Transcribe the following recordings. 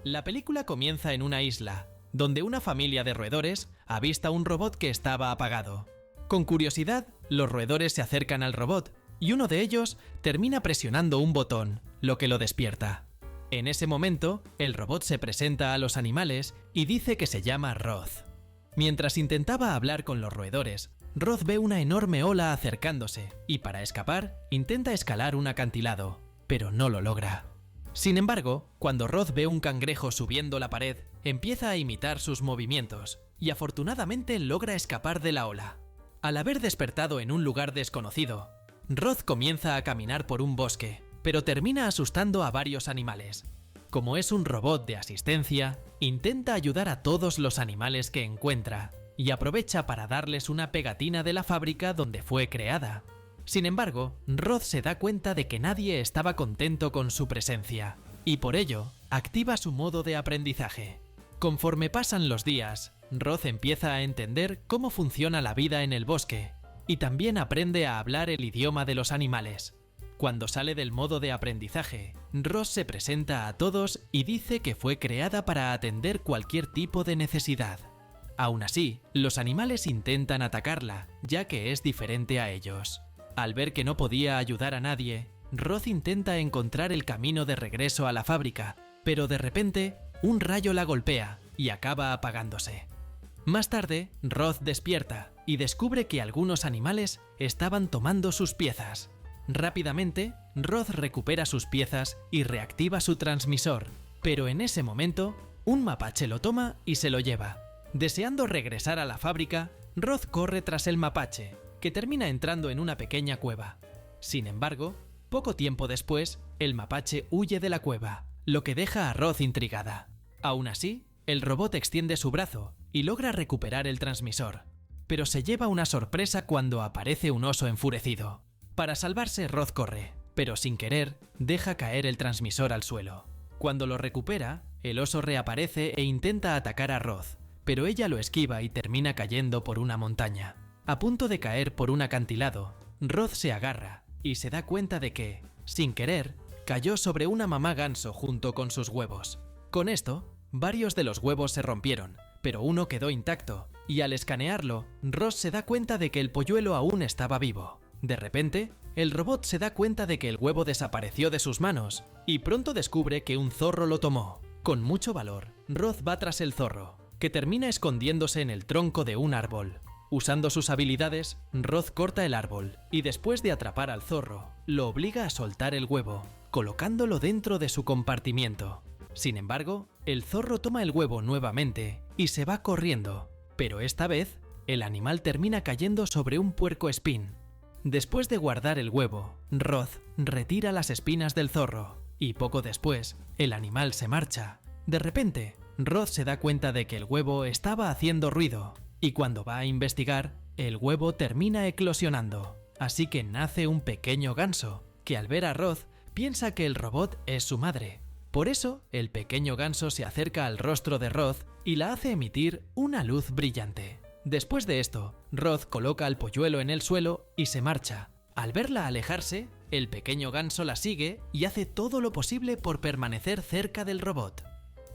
La película comienza en una isla, donde una familia de roedores avista un robot que estaba apagado. Con curiosidad, los roedores se acercan al robot y uno de ellos termina presionando un botón, lo que lo despierta. En ese momento, el robot se presenta a los animales y dice que se llama Roth. Mientras intentaba hablar con los roedores, Roth ve una enorme ola acercándose y para escapar intenta escalar un acantilado, pero no lo logra. Sin embargo, cuando Roth ve un cangrejo subiendo la pared, empieza a imitar sus movimientos y afortunadamente logra escapar de la ola. Al haber despertado en un lugar desconocido, Roth comienza a caminar por un bosque, pero termina asustando a varios animales. Como es un robot de asistencia, intenta ayudar a todos los animales que encuentra y aprovecha para darles una pegatina de la fábrica donde fue creada. Sin embargo, Roth se da cuenta de que nadie estaba contento con su presencia y por ello activa su modo de aprendizaje. Conforme pasan los días, Roth empieza a entender cómo funciona la vida en el bosque y también aprende a hablar el idioma de los animales. Cuando sale del modo de aprendizaje, Roth se presenta a todos y dice que fue creada para atender cualquier tipo de necesidad. Aún así, los animales intentan atacarla, ya que es diferente a ellos. Al ver que no podía ayudar a nadie, Roth intenta encontrar el camino de regreso a la fábrica, pero de repente, un rayo la golpea y acaba apagándose. Más tarde, Roth despierta y descubre que algunos animales estaban tomando sus piezas. Rápidamente, Roth recupera sus piezas y reactiva su transmisor, pero en ese momento, un mapache lo toma y se lo lleva. Deseando regresar a la fábrica, Roth corre tras el mapache, que termina entrando en una pequeña cueva. Sin embargo, poco tiempo después, el mapache huye de la cueva, lo que deja a Roth intrigada. Aún así, el robot extiende su brazo y logra recuperar el transmisor, pero se lleva una sorpresa cuando aparece un oso enfurecido. Para salvarse, Roth corre, pero sin querer, deja caer el transmisor al suelo. Cuando lo recupera, el oso reaparece e intenta atacar a Roth, pero ella lo esquiva y termina cayendo por una montaña. A punto de caer por un acantilado, Roth se agarra y se da cuenta de que, sin querer, cayó sobre una mamá ganso junto con sus huevos. Con esto, varios de los huevos se rompieron, pero uno quedó intacto, y al escanearlo, Roth se da cuenta de que el polluelo aún estaba vivo. De repente, el robot se da cuenta de que el huevo desapareció de sus manos, y pronto descubre que un zorro lo tomó. Con mucho valor, Roth va tras el zorro, que termina escondiéndose en el tronco de un árbol. Usando sus habilidades, Roth corta el árbol y después de atrapar al zorro, lo obliga a soltar el huevo, colocándolo dentro de su compartimiento. Sin embargo, el zorro toma el huevo nuevamente y se va corriendo, pero esta vez, el animal termina cayendo sobre un puercoespín. Después de guardar el huevo, Roth retira las espinas del zorro y poco después, el animal se marcha. De repente, Roth se da cuenta de que el huevo estaba haciendo ruido y cuando va a investigar, el huevo termina eclosionando, así que nace un pequeño ganso, que al ver a Roth piensa que el robot es su madre. Por eso, el pequeño ganso se acerca al rostro de Roth y la hace emitir una luz brillante. Después de esto, Roth coloca al polluelo en el suelo y se marcha. Al verla alejarse, el pequeño ganso la sigue y hace todo lo posible por permanecer cerca del robot.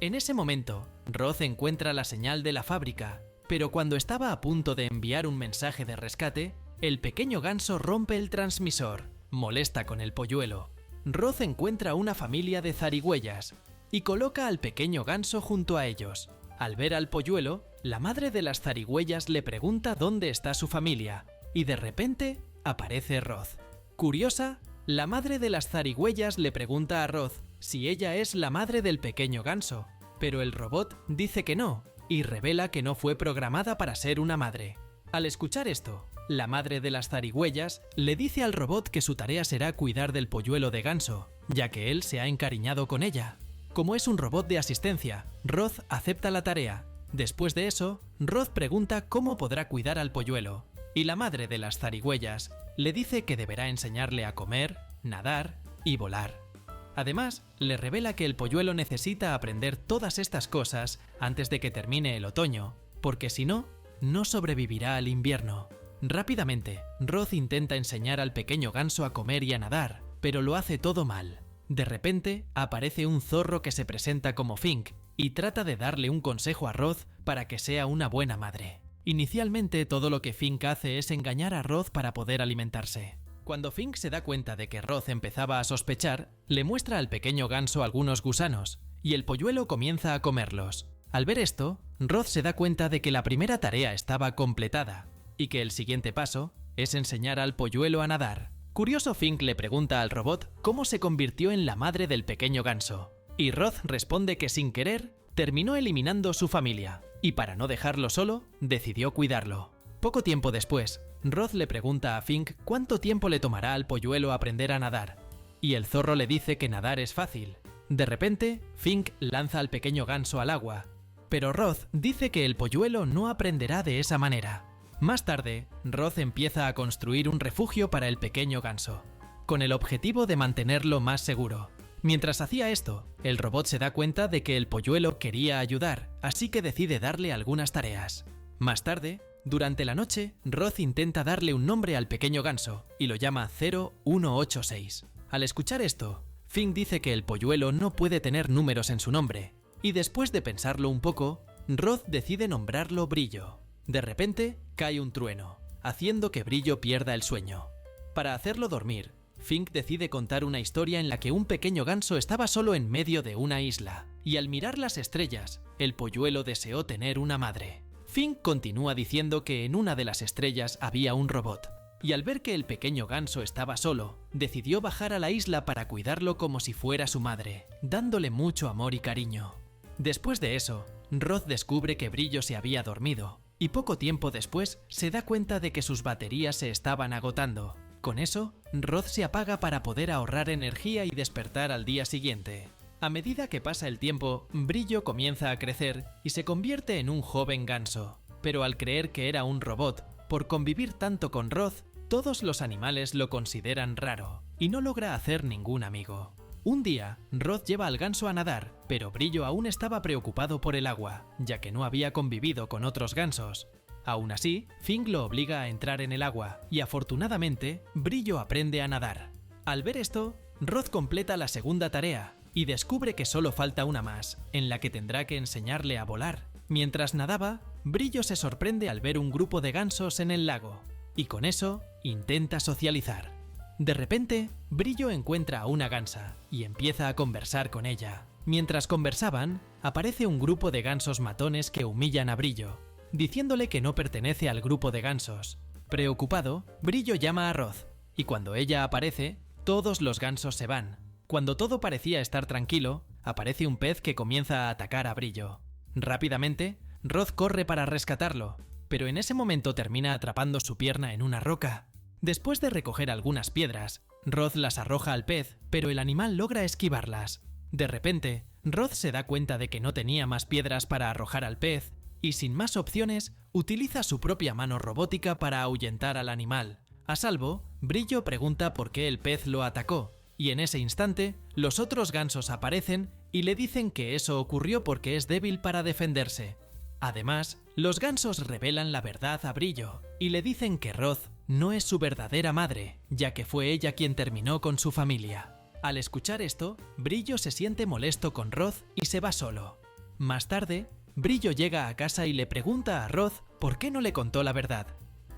En ese momento, Roth encuentra la señal de la fábrica, pero cuando estaba a punto de enviar un mensaje de rescate, el pequeño ganso rompe el transmisor, molesta con el polluelo. Roth encuentra una familia de zarigüeyas y coloca al pequeño ganso junto a ellos. Al ver al polluelo, la madre de las zarigüeyas le pregunta dónde está su familia y de repente aparece Roth. Curiosa, la madre de las zarigüeyas le pregunta a Roth si ella es la madre del pequeño ganso, pero el robot dice que no y revela que no fue programada para ser una madre. Al escuchar esto, la madre de las zarigüeyas le dice al robot que su tarea será cuidar del polluelo de ganso, ya que él se ha encariñado con ella. Como es un robot de asistencia, Roth acepta la tarea. Después de eso, Roth pregunta cómo podrá cuidar al polluelo, y la madre de las zarigüeyas le dice que deberá enseñarle a comer, nadar y volar. Además, le revela que el polluelo necesita aprender todas estas cosas antes de que termine el otoño, porque si no, no sobrevivirá al invierno. Rápidamente, Roth intenta enseñar al pequeño ganso a comer y a nadar, pero lo hace todo mal. De repente, aparece un zorro que se presenta como Fink y trata de darle un consejo a Roz para que sea una buena madre. Inicialmente, todo lo que Fink hace es engañar a Roz para poder alimentarse. Cuando Fink se da cuenta de que Roz empezaba a sospechar, le muestra al pequeño ganso algunos gusanos, y el polluelo comienza a comerlos. Al ver esto, Roz se da cuenta de que la primera tarea estaba completada, y que el siguiente paso es enseñar al polluelo a nadar. Curioso, Fink le pregunta al robot cómo se convirtió en la madre del pequeño ganso, y Roz responde que sin querer terminó eliminando su familia, y para no dejarlo solo, decidió cuidarlo. Poco tiempo después, Roz le pregunta a Fink cuánto tiempo le tomará al polluelo aprender a nadar, y el zorro le dice que nadar es fácil. De repente, Fink lanza al pequeño ganso al agua, pero Roz dice que el polluelo no aprenderá de esa manera. Más tarde, Roz empieza a construir un refugio para el pequeño ganso, con el objetivo de mantenerlo más seguro. Mientras hacía esto, el robot se da cuenta de que el polluelo quería ayudar, así que decide darle algunas tareas. Más tarde, durante la noche, Roz intenta darle un nombre al pequeño ganso y lo llama 0186. Al escuchar esto, Fink dice que el polluelo no puede tener números en su nombre, y después de pensarlo un poco, Roz decide nombrarlo Brillo. De repente, cae un trueno, haciendo que Brillo pierda el sueño. Para hacerlo dormir, Fink decide contar una historia en la que un pequeño ganso estaba solo en medio de una isla, y al mirar las estrellas, el polluelo deseó tener una madre. Fink continúa diciendo que en una de las estrellas había un robot, y al ver que el pequeño ganso estaba solo, decidió bajar a la isla para cuidarlo como si fuera su madre, dándole mucho amor y cariño. Después de eso, Roz descubre que Brillo se había dormido, y poco tiempo después se da cuenta de que sus baterías se estaban agotando. Con eso, Roz se apaga para poder ahorrar energía y despertar al día siguiente. A medida que pasa el tiempo, Brillo comienza a crecer y se convierte en un joven ganso. Pero al creer que era un robot, por convivir tanto con Roz, todos los animales lo consideran raro y no logra hacer ningún amigo. Un día, Roz lleva al ganso a nadar, pero Brillo aún estaba preocupado por el agua, ya que no había convivido con otros gansos. Aún así, Fink lo obliga a entrar en el agua, y afortunadamente, Brillo aprende a nadar. Al ver esto, Roz completa la segunda tarea, y descubre que solo falta una más, en la que tendrá que enseñarle a volar. Mientras nadaba, Brillo se sorprende al ver un grupo de gansos en el lago, y con eso, intenta socializar. De repente, Brillo encuentra a una gansa y empieza a conversar con ella. Mientras conversaban, aparece un grupo de gansos matones que humillan a Brillo, diciéndole que no pertenece al grupo de gansos. Preocupado, Brillo llama a Roz, y cuando ella aparece, todos los gansos se van. Cuando todo parecía estar tranquilo, aparece un pez que comienza a atacar a Brillo. Rápidamente, Roz corre para rescatarlo, pero en ese momento termina atrapando su pierna en una roca. Después de recoger algunas piedras, Roz las arroja al pez, pero el animal logra esquivarlas. De repente, Roz se da cuenta de que no tenía más piedras para arrojar al pez, y sin más opciones, utiliza su propia mano robótica para ahuyentar al animal. A salvo, Brillo pregunta por qué el pez lo atacó, y en ese instante, los otros gansos aparecen y le dicen que eso ocurrió porque es débil para defenderse. Además, los gansos revelan la verdad a Brillo, y le dicen que Roz no es su verdadera madre, ya que fue ella quien terminó con su familia. Al escuchar esto, Brillo se siente molesto con Roz y se va solo. Más tarde, Brillo llega a casa y le pregunta a Roz por qué no le contó la verdad.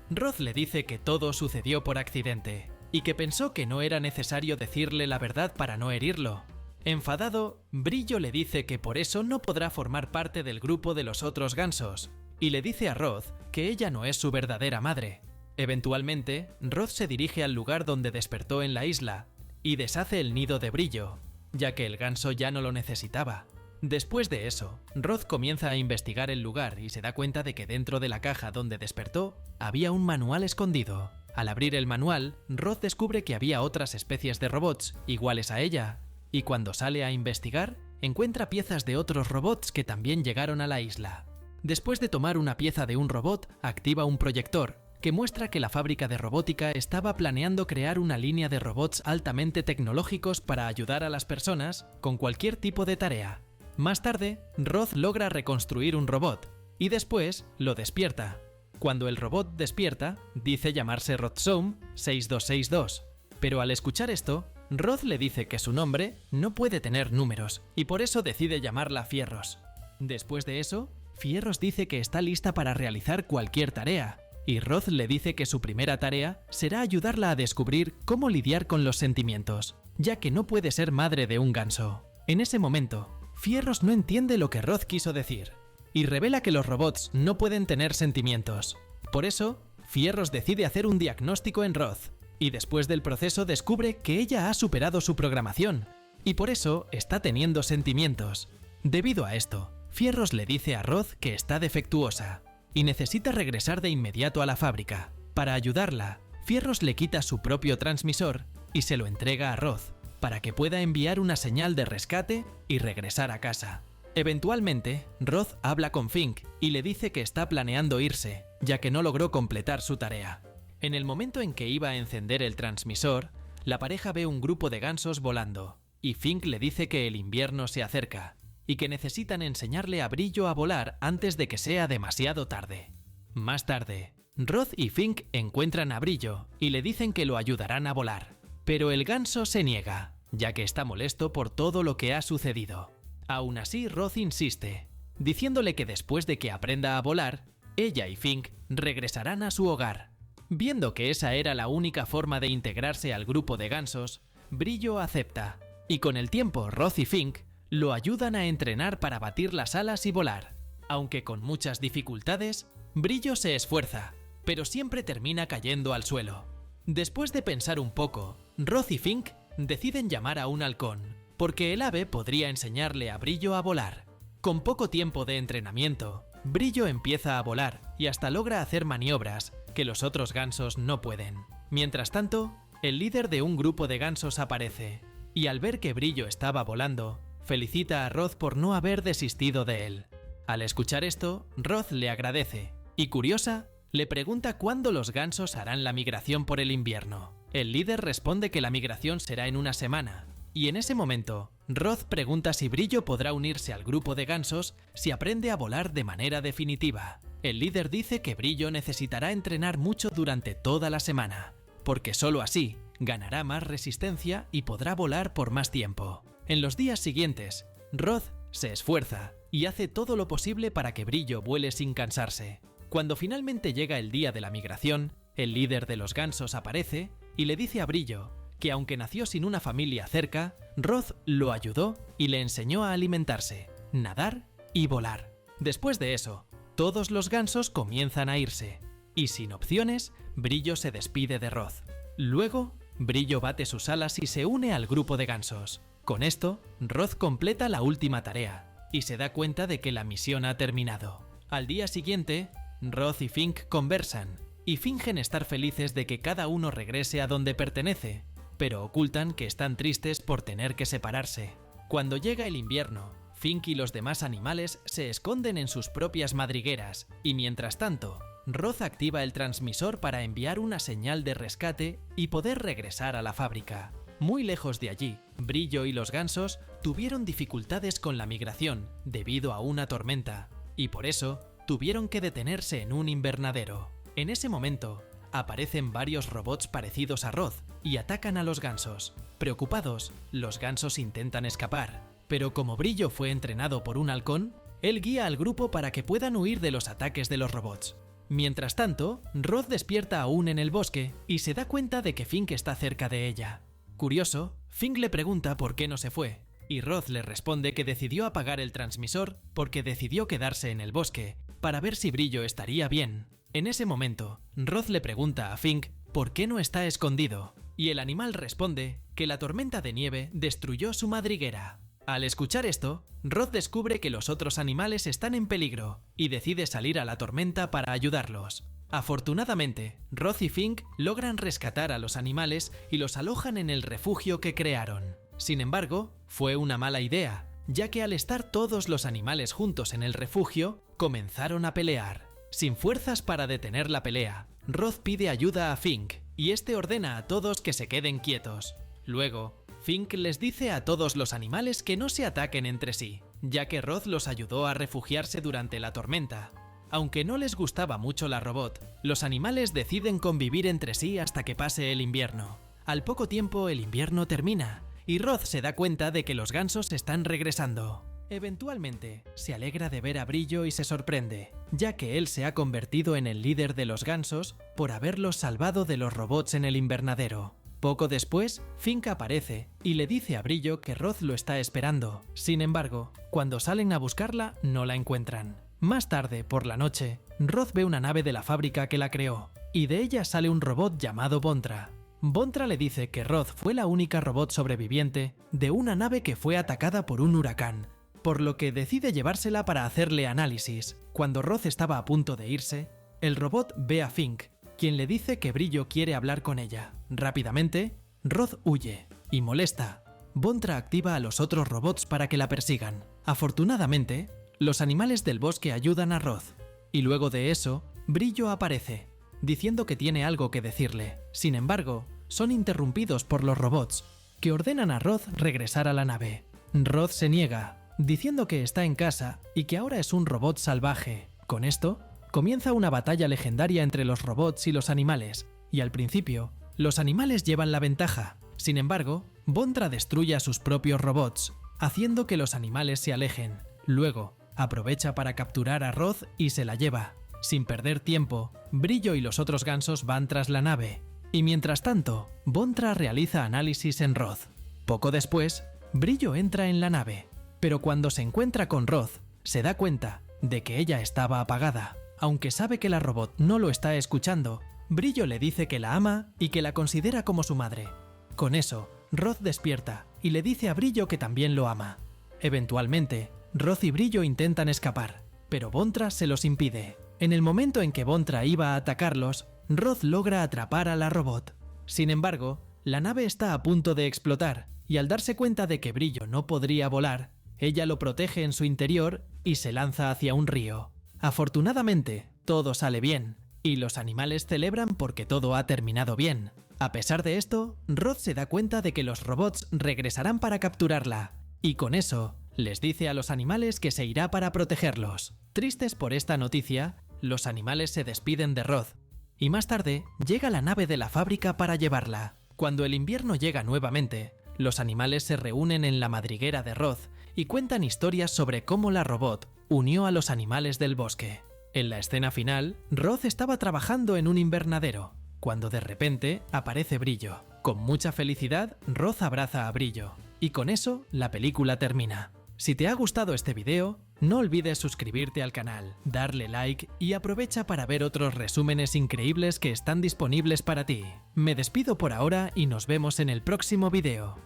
Roz le dice que todo sucedió por accidente, y que pensó que no era necesario decirle la verdad para no herirlo. Enfadado, Brillo le dice que por eso no podrá formar parte del grupo de los otros gansos, y le dice a Roz que ella no es su verdadera madre. Eventualmente, Roz se dirige al lugar donde despertó en la isla, y deshace el nido de Brillo, ya que el ganso ya no lo necesitaba. Después de eso, Roz comienza a investigar el lugar y se da cuenta de que dentro de la caja donde despertó había un manual escondido. Al abrir el manual, Roz descubre que había otras especies de robots iguales a ella, y cuando sale a investigar, encuentra piezas de otros robots que también llegaron a la isla. Después de tomar una pieza de un robot, activa un proyector, que muestra que la fábrica de robótica estaba planeando crear una línea de robots altamente tecnológicos para ayudar a las personas con cualquier tipo de tarea. Más tarde, Roz logra reconstruir un robot, y después lo despierta. Cuando el robot despierta, dice llamarse Rozzoom 6262, pero al escuchar esto, Roth le dice que su nombre no puede tener números y por eso decide llamarla Fierros. Después de eso, Fierros dice que está lista para realizar cualquier tarea, y Roth le dice que su primera tarea será ayudarla a descubrir cómo lidiar con los sentimientos, ya que no puede ser madre de un ganso. En ese momento, Fierros no entiende lo que Roth quiso decir, y revela que los robots no pueden tener sentimientos. Por eso, Fierros decide hacer un diagnóstico en Roth, y después del proceso descubre que ella ha superado su programación, y por eso está teniendo sentimientos. Debido a esto, Fierros le dice a Roth que está defectuosa, y necesita regresar de inmediato a la fábrica. Para ayudarla, Fierros le quita su propio transmisor y se lo entrega a Roth, para que pueda enviar una señal de rescate y regresar a casa. Eventualmente, Roth habla con Fink y le dice que está planeando irse, ya que no logró completar su tarea. En el momento en que iba a encender el transmisor, la pareja ve un grupo de gansos volando, y Fink le dice que el invierno se acerca, y que necesitan enseñarle a Brillo a volar antes de que sea demasiado tarde. Más tarde, Roth y Fink encuentran a Brillo y le dicen que lo ayudarán a volar, pero el ganso se niega, ya que está molesto por todo lo que ha sucedido. Aún así, Roth insiste, diciéndole que después de que aprenda a volar, ella y Fink regresarán a su hogar. Viendo que esa era la única forma de integrarse al grupo de gansos, Brillo acepta, y con el tiempo Roth y Fink lo ayudan a entrenar para batir las alas y volar. Aunque con muchas dificultades, Brillo se esfuerza, pero siempre termina cayendo al suelo. Después de pensar un poco, Roth y Fink deciden llamar a un halcón, porque el ave podría enseñarle a Brillo a volar. Con poco tiempo de entrenamiento, Brillo empieza a volar y hasta logra hacer maniobras que los otros gansos no pueden. Mientras tanto, el líder de un grupo de gansos aparece, y al ver que Brillo estaba volando, felicita a Roth por no haber desistido de él. Al escuchar esto, Roth le agradece, y curiosa, le pregunta cuándo los gansos harán la migración por el invierno. El líder responde que la migración será en una semana, y en ese momento, Roth pregunta si Brillo podrá unirse al grupo de gansos si aprende a volar de manera definitiva. El líder dice que Brillo necesitará entrenar mucho durante toda la semana, porque solo así ganará más resistencia y podrá volar por más tiempo. En los días siguientes, Roth se esfuerza y hace todo lo posible para que Brillo vuele sin cansarse. Cuando finalmente llega el día de la migración, el líder de los gansos aparece y le dice a Brillo que aunque nació sin una familia cerca, Roth lo ayudó y le enseñó a alimentarse, nadar y volar. Después de eso, todos los gansos comienzan a irse, y sin opciones, Brillo se despide de Roth. Luego, Brillo bate sus alas y se une al grupo de gansos. Con esto, Roth completa la última tarea, y se da cuenta de que la misión ha terminado. Al día siguiente, Roth y Fink conversan, y fingen estar felices de que cada uno regrese a donde pertenece, pero ocultan que están tristes por tener que separarse. Cuando llega el invierno, Fink y los demás animales se esconden en sus propias madrigueras, y mientras tanto, Roth activa el transmisor para enviar una señal de rescate y poder regresar a la fábrica. Muy lejos de allí, Brillo y los gansos tuvieron dificultades con la migración debido a una tormenta, y por eso tuvieron que detenerse en un invernadero. En ese momento, aparecen varios robots parecidos a Roth y atacan a los gansos. Preocupados, los gansos intentan escapar, pero como Brillo fue entrenado por un halcón, él guía al grupo para que puedan huir de los ataques de los robots. Mientras tanto, Roth despierta aún en el bosque y se da cuenta de que Fink está cerca de ella. Curioso, Fink le pregunta por qué no se fue, y Roth le responde que decidió apagar el transmisor porque decidió quedarse en el bosque para ver si Brillo estaría bien. En ese momento, Roth le pregunta a Fink por qué no está escondido, y el animal responde que la tormenta de nieve destruyó su madriguera. Al escuchar esto, Roth descubre que los otros animales están en peligro y decide salir a la tormenta para ayudarlos. Afortunadamente, Roth y Fink logran rescatar a los animales y los alojan en el refugio que crearon. Sin embargo, fue una mala idea, ya que al estar todos los animales juntos en el refugio, comenzaron a pelear. Sin fuerzas para detener la pelea, Roth pide ayuda a Fink y este ordena a todos que se queden quietos. Luego, Fink les dice a todos los animales que no se ataquen entre sí, ya que Roth los ayudó a refugiarse durante la tormenta. Aunque no les gustaba mucho la robot, los animales deciden convivir entre sí hasta que pase el invierno. Al poco tiempo el invierno termina y Roz se da cuenta de que los gansos están regresando. Eventualmente, se alegra de ver a Brillo y se sorprende, ya que él se ha convertido en el líder de los gansos por haberlos salvado de los robots en el invernadero. Poco después, Fink aparece y le dice a Brillo que Roz lo está esperando. Sin embargo, cuando salen a buscarla, no la encuentran. Más tarde, por la noche, Roz ve una nave de la fábrica que la creó, y de ella sale un robot llamado Bontra. Bontra le dice que Roz fue la única robot sobreviviente de una nave que fue atacada por un huracán, por lo que decide llevársela para hacerle análisis. Cuando Roz estaba a punto de irse, el robot ve a Fink, quien le dice que Brillo quiere hablar con ella. Rápidamente, Roz huye y molesta. Bontra activa a los otros robots para que la persigan. Afortunadamente, los animales del bosque ayudan a Roz, y luego de eso, Brillo aparece, diciendo que tiene algo que decirle. Sin embargo, son interrumpidos por los robots, que ordenan a Roz regresar a la nave. Roz se niega, diciendo que está en casa y que ahora es un robot salvaje. Con esto, comienza una batalla legendaria entre los robots y los animales, y al principio, los animales llevan la ventaja. Sin embargo, Bontra destruye a sus propios robots, haciendo que los animales se alejen. Luego, aprovecha para capturar a Roz y se la lleva. Sin perder tiempo, Brillo y los otros gansos van tras la nave, y mientras tanto, Bontra realiza análisis en Roz. Poco después, Brillo entra en la nave, pero cuando se encuentra con Roz, se da cuenta de que ella estaba apagada. Aunque sabe que la robot no lo está escuchando, Brillo le dice que la ama y que la considera como su madre. Con eso, Roz despierta y le dice a Brillo que también lo ama. Eventualmente, Roz y Brillo intentan escapar, pero Bontra se los impide. En el momento en que Bontra iba a atacarlos, Roz logra atrapar a la robot. Sin embargo, la nave está a punto de explotar, y al darse cuenta de que Brillo no podría volar, ella lo protege en su interior y se lanza hacia un río. Afortunadamente, todo sale bien, y los animales celebran porque todo ha terminado bien. A pesar de esto, Roz se da cuenta de que los robots regresarán para capturarla, y con eso, les dice a los animales que se irá para protegerlos. Tristes por esta noticia, los animales se despiden de Roz, y más tarde llega la nave de la fábrica para llevarla. Cuando el invierno llega nuevamente, los animales se reúnen en la madriguera de Roz y cuentan historias sobre cómo la robot unió a los animales del bosque. En la escena final, Roz estaba trabajando en un invernadero, cuando de repente aparece Brillo. Con mucha felicidad, Roz abraza a Brillo, y con eso la película termina. Si te ha gustado este video, no olvides suscribirte al canal, darle like y aprovecha para ver otros resúmenes increíbles que están disponibles para ti. Me despido por ahora y nos vemos en el próximo video.